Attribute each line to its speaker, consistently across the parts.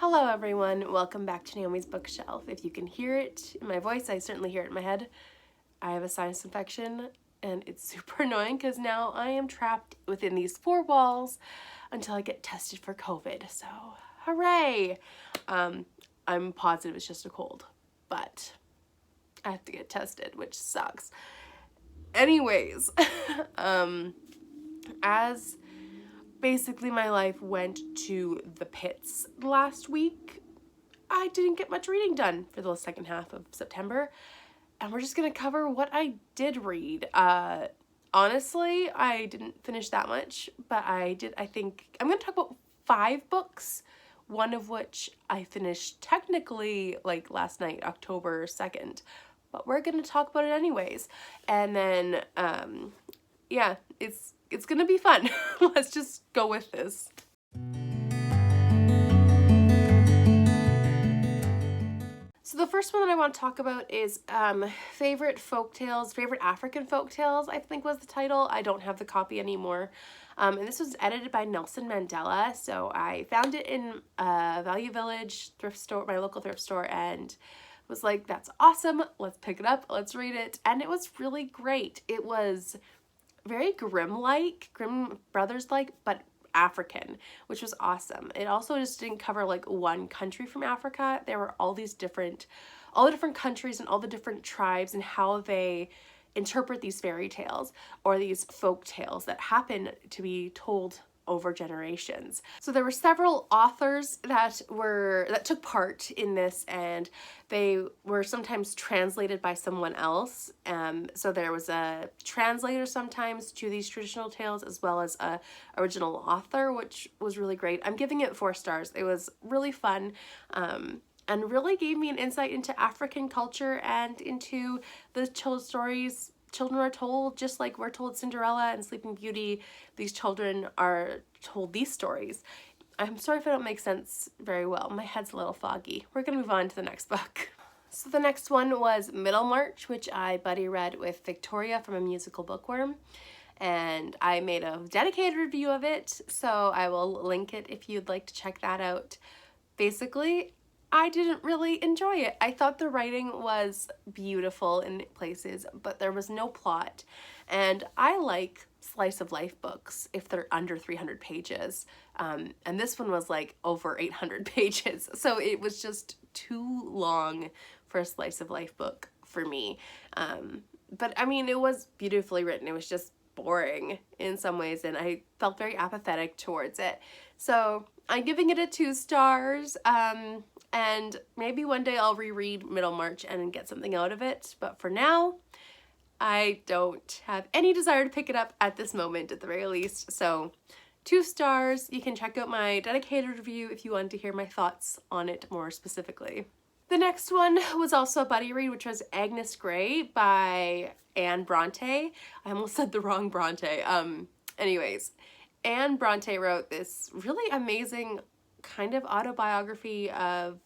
Speaker 1: Hello everyone, welcome back to Naomi's Bookshelf. If you can hear it in my voice, I certainly hear it in my head. I have a sinus infection and it's super annoying because now I am trapped within these four walls until I get tested for COVID, so hooray! I'm positive it's just a cold, but I have to get tested, which sucks. Anyways, as basically my life went to the pits last week, I didn't get much reading done for the second half of September, and we're just gonna cover what I did read. Honestly, I didn't finish that much, but I think I'm gonna talk about 5 books, one of which I finished technically like last night, October 2nd, but we're gonna talk about it anyways. And then, yeah, it's gonna be fun. Let's just go with this. So the first one that I want to talk about is favorite folktales, favorite African folktales, I think was the title. I don't have the copy anymore. And this was edited by Nelson Mandela. So I found it in Value Village thrift store, my local thrift store, and was like, that's awesome. Let's pick it up. Let's read it. And it was really great. It was very Grimm-like, Grimm Brothers-like, but African, which was awesome. It also just didn't cover like one country from Africa. There were all the different countries and all the different tribes and how they interpret these fairy tales or these folk tales that happen to be told over generations. So there were several authors that took part in this, and they were sometimes translated by someone else. So there was a translator sometimes to these traditional tales, as well as a original author, which was really great. I'm giving it 4 stars. It was really fun, and really gave me an insight into African culture and into the children's stories children are told, just like we're told Cinderella and Sleeping Beauty. These children are told these stories. I'm sorry if I don't make sense very well. My head's a little foggy. We're gonna move on to the next book. So the next one was Middlemarch, which I buddy read with Victoria from A Musical Bookworm. And I made a dedicated review of it, so I will link it if you'd like to check that out. Basically, I didn't really enjoy it. I thought the writing was beautiful in places, but there was no plot. And I like slice of life books if they're under 300 pages. And this one was like over 800 pages. So it was just too long for a slice of life book for me. But I mean, it was beautifully written. It was just boring in some ways, and I felt very apathetic towards it. So I'm giving it a 2 stars. And maybe one day I'll reread Middlemarch and get something out of it. But for now, I don't have any desire to pick it up at this moment, at the very least. So 2 stars. You can check out my dedicated review if you want to hear my thoughts on it more specifically. The next one was also a buddy read, which was Agnes Gray by Bronte. I almost said the wrong Bronte. Anyways, Bronte wrote this really amazing kind of autobiography of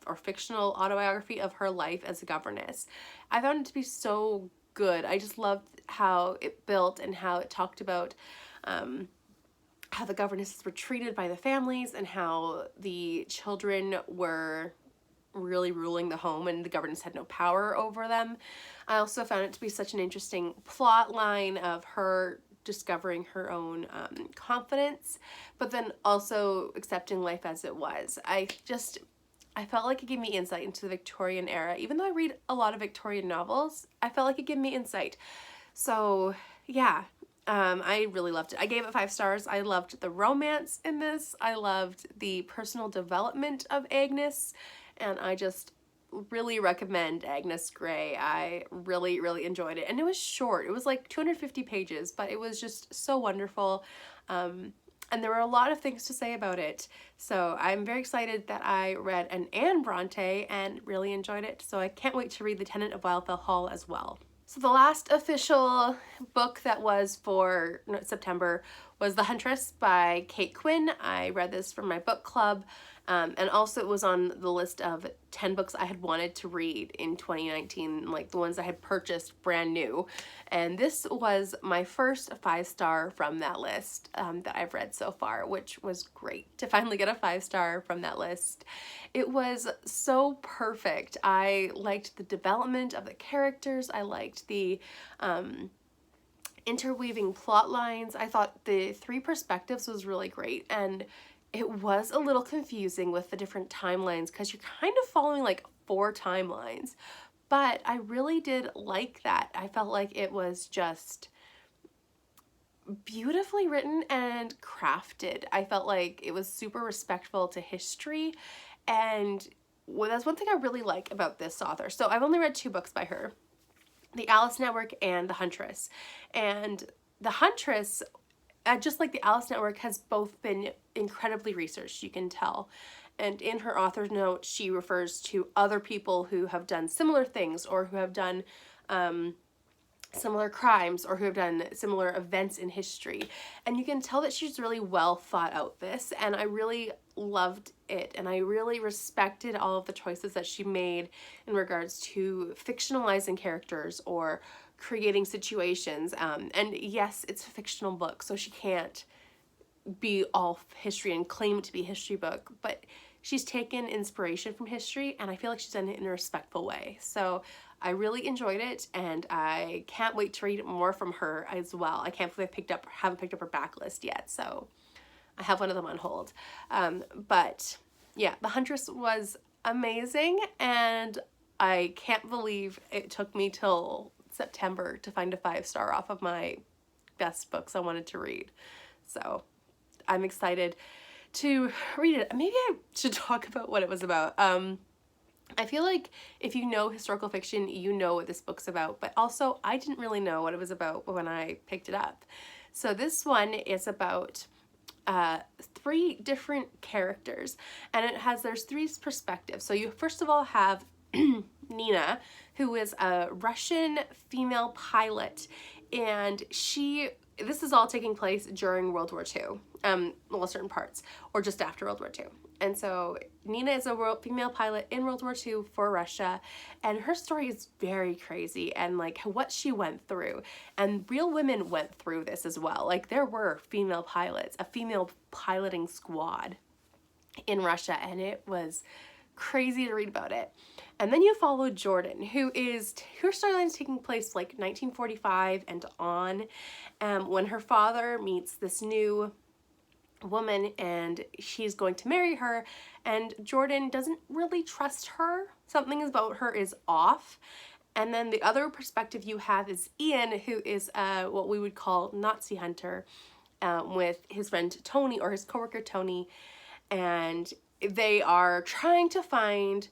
Speaker 1: or fictional autobiography of her life as a governess. I found it to be so good. I just loved how it built and how it talked about how the governesses were treated by the families and how the children were really ruling the home and the governess had no power over them. I also found it to be such an interesting plot line of her discovering her own confidence, but then also accepting life as it was. I felt like it gave me insight into the Victorian era. Even though I read a lot of Victorian novels, I felt like it gave me insight. So yeah, I really loved it. I gave it 5 stars. I loved the romance in this. I loved the personal development of Agnes, and I just really recommend Agnes Gray. I really, really enjoyed it. And it was short. It was like 250 pages, but it was just so wonderful. And there were a lot of things to say about it. So I'm very excited that I read an Anne Bronte and really enjoyed it. So I can't wait to read The Tenant of Wildfell Hall as well. So the last official book that was for September was The Huntress by Kate Quinn. I read this from my book club, and also it was on the list of 10 books I had wanted to read in 2019, like the ones I had purchased brand new. And this was my first 5-star from that list that I've read so far, which was great to finally get a 5-star from that list. It was so perfect. I liked the development of the characters. I liked the interweaving plot lines. I thought the 3 perspectives was really great, and it was a little confusing with the different timelines because you're kind of following like 4 timelines, but I really did like that. I felt like it was just beautifully written and crafted. I felt like it was super respectful to history, and that's one thing I really like about this author. So I've only read 2 books by her, The Alice Network and The Huntress. And The Huntress, just like The Alice Network, has both been incredibly researched, you can tell. And in her author's note, she refers to other people who have done similar things, or who have done similar crimes, or who have done similar events in history. And you can tell that she's really well thought out this, and I really loved it, and I really respected all of the choices that she made in regards to fictionalizing characters or creating situations. And yes, it's a fictional book, so she can't be all history and claim it to be a history book, but she's taken inspiration from history, and I feel like she's done it in a respectful way. So I really enjoyed it, and I can't wait to read more from her as well. I can't believe I haven't picked up her backlist yet, so I have one of them on hold. But yeah, The Huntress was amazing, and I can't believe it took me till September to find a 5-star off of my best books I wanted to read. So I'm excited to read it. Maybe I should talk about what it was about. I feel like if you know historical fiction, you know what this book's about, but also I didn't really know what it was about when I picked it up. So this one is about 3 different characters, and there's 3 perspectives. So you first of all have Nina, who is a Russian female pilot, and this is all taking place during World War II, well, certain parts, or just after World War II. And so Nina is a female pilot in World War II for Russia, and her story is very crazy, and like what she went through. And real women went through this as well. Like there were female pilots, a female piloting squad in Russia, and it was crazy to read about it. And then you follow Jordan, her storyline is taking place like 1945 and on, when her father meets this new woman, and she's going to marry her, and Jordan doesn't really trust her. Something about her is off. And then the other perspective you have is Ian, who is what we would call Nazi hunter, with his friend Tony, or his coworker Tony, and they are trying to find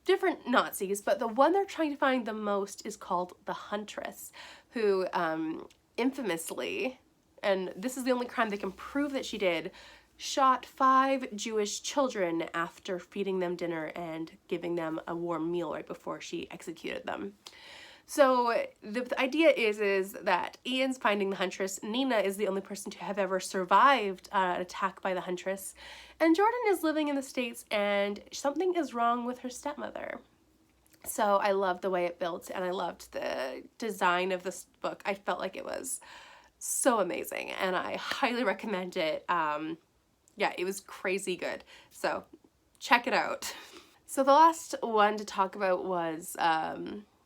Speaker 1: different Nazis, but the one they're trying to find the most is called the Huntress, who infamously, and this is the only crime they can prove that she did, shot 5 Jewish children after feeding them dinner and giving them a warm meal right before she executed them. So the idea is that Ian's finding the Huntress. Nina is the only person to have ever survived an attack by the Huntress. And Jordan is living in the States, and something is wrong with her stepmother. So I loved the way it built, and I loved the design of this book. I felt like it was so amazing, and I highly recommend it. Yeah, it was crazy good. So check it out. So the last one to talk about was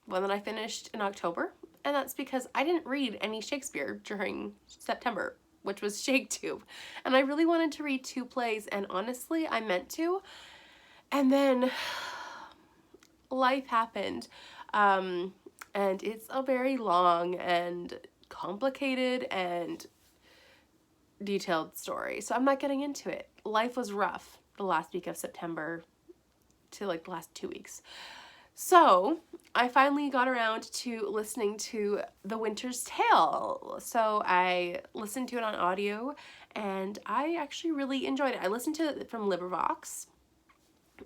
Speaker 1: one that I finished in October, and that's because I didn't read any Shakespeare during September, which was ShakeTube, and I really wanted to read 2 plays, and honestly I meant to, and then life happened, and it's a very long and complicated and detailed story, so I'm not getting into it. Life was rough the last week of September to like the last 2 weeks. So I finally got around to listening to The Winter's Tale. So I listened to it on audio, and I actually really enjoyed it. I listened to it from LibriVox,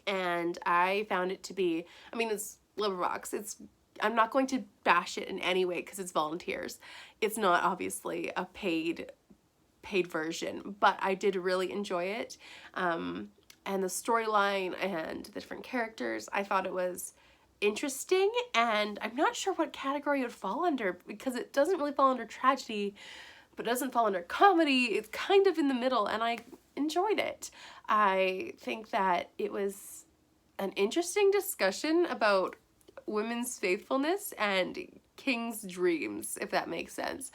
Speaker 1: and I found it to be, I mean, it's LibriVox. I'm not going to bash it in any way because it's volunteers. It's not obviously a paid paid version, but I did really enjoy it. And the storyline and the different characters, I thought it was interesting, and I'm not sure what category it would fall under because it doesn't really fall under tragedy, but doesn't fall under comedy. It's kind of in the middle, and I enjoyed it. I think that it was an interesting discussion about women's faithfulness and king's dreams, if that makes sense.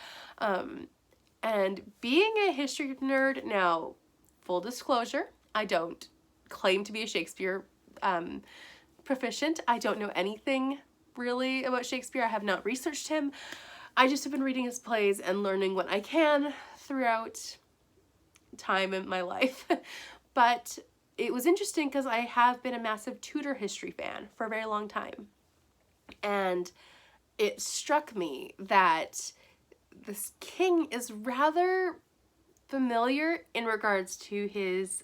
Speaker 1: And being a history nerd, now, full disclosure, I don't claim to be a Shakespeare proficient. I don't know anything really about Shakespeare. I have not researched him. I just have been reading his plays and learning what I can throughout time in my life. But it was interesting because I have been a massive Tudor history fan for a very long time. And it struck me that this king is rather familiar in regards to his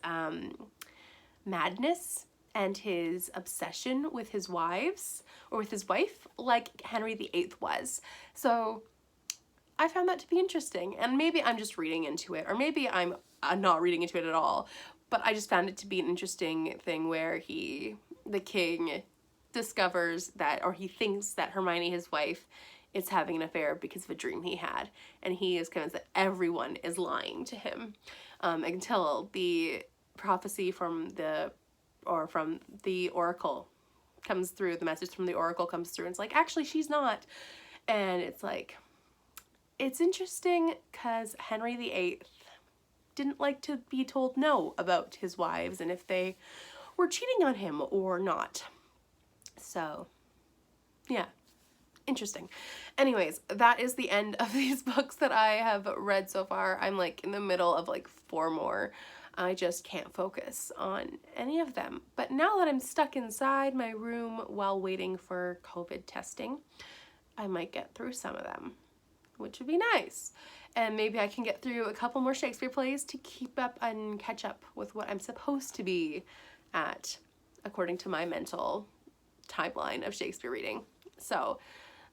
Speaker 1: madness and his obsession with his wives, or with his wife, like Henry VIII was. So I found that to be interesting, and maybe I'm just reading into it, or maybe I'm not reading into it at all, but I just found it to be an interesting thing where the king discovers that, or he thinks that Hermione, his wife, is having an affair because of a dream he had, and he is convinced that everyone is lying to him, until the prophecy from the oracle comes through, the message from the oracle comes through, and it's like, actually she's not. And it's like, it's interesting because Henry VIII didn't like to be told no about his wives and if they were cheating on him or not. So yeah, interesting. Anyways, that is the end of these books that I have read so far. I'm like in the middle of like 4 more. I just can't focus on any of them. But now that I'm stuck inside my room while waiting for COVID testing, I might get through some of them, which would be nice. And maybe I can get through a couple more Shakespeare plays to keep up and catch up with what I'm supposed to be at, according to my mental timeline of Shakespeare reading. So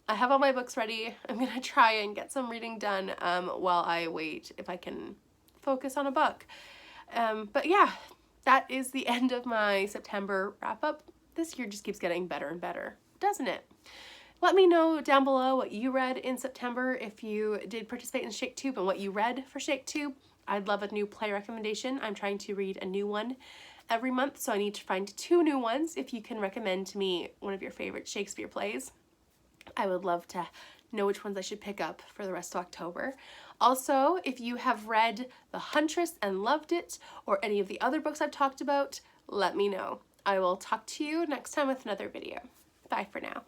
Speaker 1: I have all my books ready. I'm gonna try and get some reading done while I wait if I can focus on a book. But yeah, that is the end of my September wrap up. This year just keeps getting better and better, doesn't it? Let me know down below what you read in September, if you did participate in ShakeTube, and what you read for ShakeTube. I'd love a new play recommendation. I'm trying to read a new one every month, so I need to find 2 new ones. If you can recommend to me one of your favorite Shakespeare plays, I would love to know which ones I should pick up for the rest of October. Also, if you have read The Huntress and loved it, or any of the other books I've talked about, let me know. I will talk to you next time with another video. Bye for now.